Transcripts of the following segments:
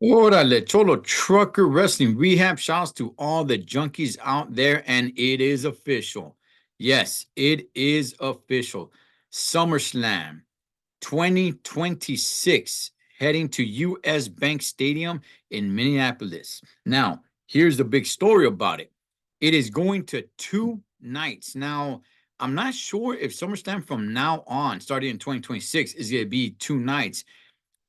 Órale, Cholo Trucker Wrestling Rehab. Shouts to all the junkies out there, and it is official. Yes, it is official. SummerSlam 2026 heading to US Bank Stadium in Minneapolis. Now, here's the big story about it. It is going to 2 nights. Now, I'm not sure if SummerSlam from now on, starting in 2026, is going to be 2 nights.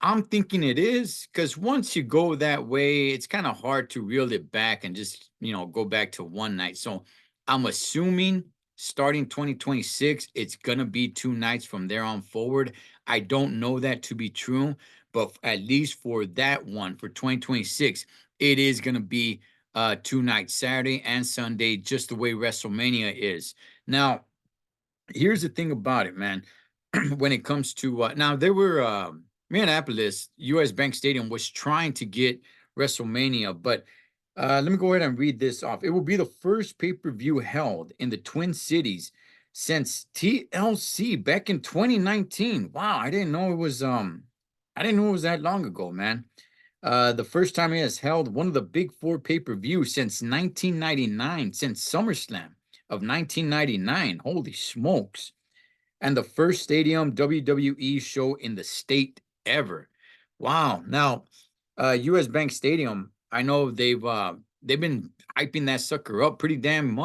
I'm thinking it is because once you go that way, it's kind of hard to reel it back and just, go back to one night. So I'm assuming starting 2026, it's going to be 2 nights from there on forward. I don't know that to be true, but at least for that one, for 2026, it is going to be 2 nights, Saturday and Sunday, just the way WrestleMania is. Now, here's the thing about it, man. When it comes to now, there were Minneapolis, US Bank Stadium was trying to get WrestleMania, but let me go ahead and read this off. It will be the first pay-per-view held in the Twin Cities since TLC back in 2019. Wow, I didn't know it was that long ago, man. The first time it has held one of the big four pay-per-views since 1999, since SummerSlam of 1999. Holy smokes. And the first stadium WWE show in the state ever. Wow. Now, US Bank Stadium, I know they've been hyping that sucker up pretty damn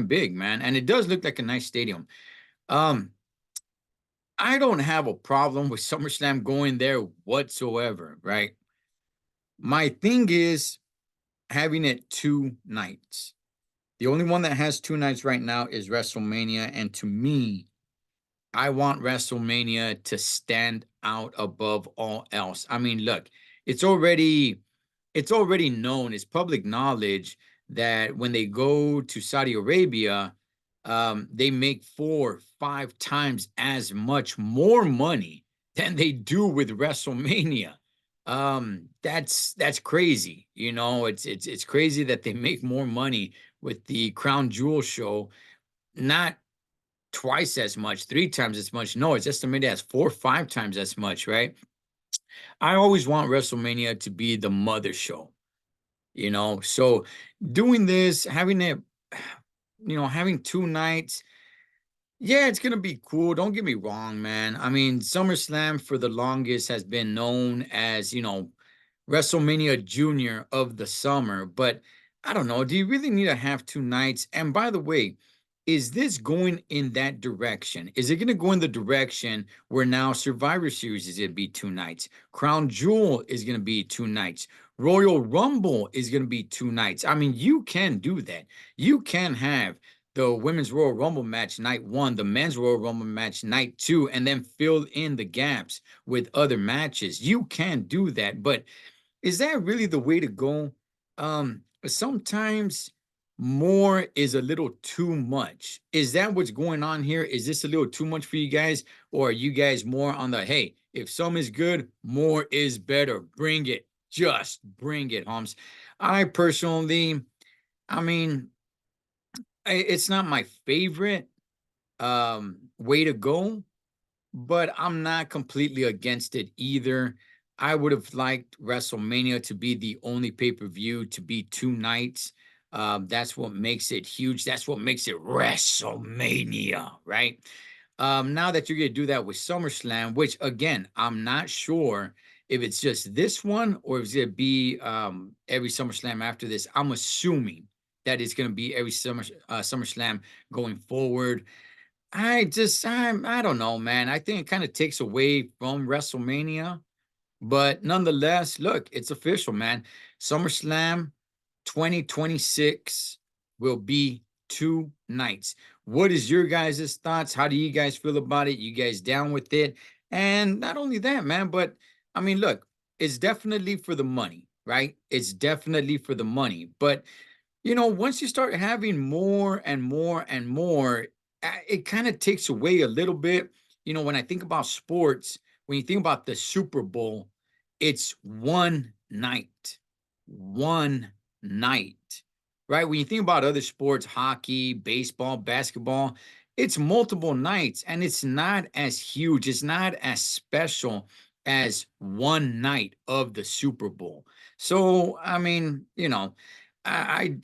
big, man. And it does look like a nice stadium. Um, I don't have a problem with SummerSlam going there whatsoever, right? My thing is having it 2 nights. The only one that has 2 nights right now is WrestleMania. And to me, I want WrestleMania to stand out above all else. I mean, look, it's already it's already known, it's public knowledge that when they go to Saudi Arabia, they make 4, 5 times as much more money than they do with WrestleMania. That's crazy. It's crazy that they make more money with the Crown Jewel show, not twice as much, 3 times as much. No, it's estimated as 4, 5 times as much, right? I always want WrestleMania to be the mother show, So doing this, having it, having 2 nights, yeah, it's gonna be cool. Don't get me wrong, man. I mean, SummerSlam for the longest has been known as, WrestleMania Junior of the summer, but I don't know. Do you really need to have 2 nights? And by the way, is this going in that direction? Is it going to go in the direction where now Survivor Series is going to be 2 nights? Crown Jewel is going to be 2 nights. Royal Rumble is going to be 2 nights. I mean, you can do that. You can have the women's Royal Rumble match night one, the men's Royal Rumble match night two, and then fill in the gaps with other matches. You can do that, but is that really the way to go? Sometimes more is a little too much. Is that what's going on here? Is this a little too much for you guys? Or are you guys more on the, hey, if some is good, more is better. Bring it. Just bring it, Holmes. I personally, I mean, it's not my favorite way to go, but I'm not completely against it either. I would have liked WrestleMania to be the only pay-per-view to be 2 nights. That's what makes it huge. That's what makes it WrestleMania, right? Now that you're gonna do that with SummerSlam, which again, I'm not sure if it's just this one or if it's gonna be every SummerSlam after this. I'm assuming that it's gonna be every SummerSlam going forward. I don't know, man. I think it kind of takes away from WrestleMania, but nonetheless, look, it's official, man. SummerSlam 2026 will be 2 nights. What is your guys' thoughts? How do you guys feel about it? You guys down with it? And not only that, man, but I mean, look, it's definitely for the money, right? It's definitely for the money. But once you start having more and more and more, it kind of takes away a little bit. When I think about sports, when you think about the Super Bowl, it's one night, right? When you think about other sports, hockey, baseball, basketball, it's multiple nights and it's not as huge, it's not as special as one night of the Super Bowl. So, I mean, I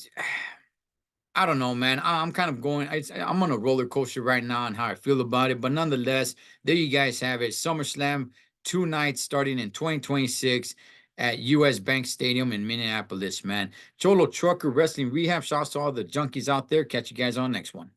I don't know, man. I'm kind of going. I'm on a roller coaster right now and how I feel about it. But nonetheless, there you guys have it. SummerSlam, 2 nights starting in 2026 at US Bank Stadium in Minneapolis, man. Cholo Trucker Wrestling Rehab. Shouts to all the junkies out there. Catch you guys on next one.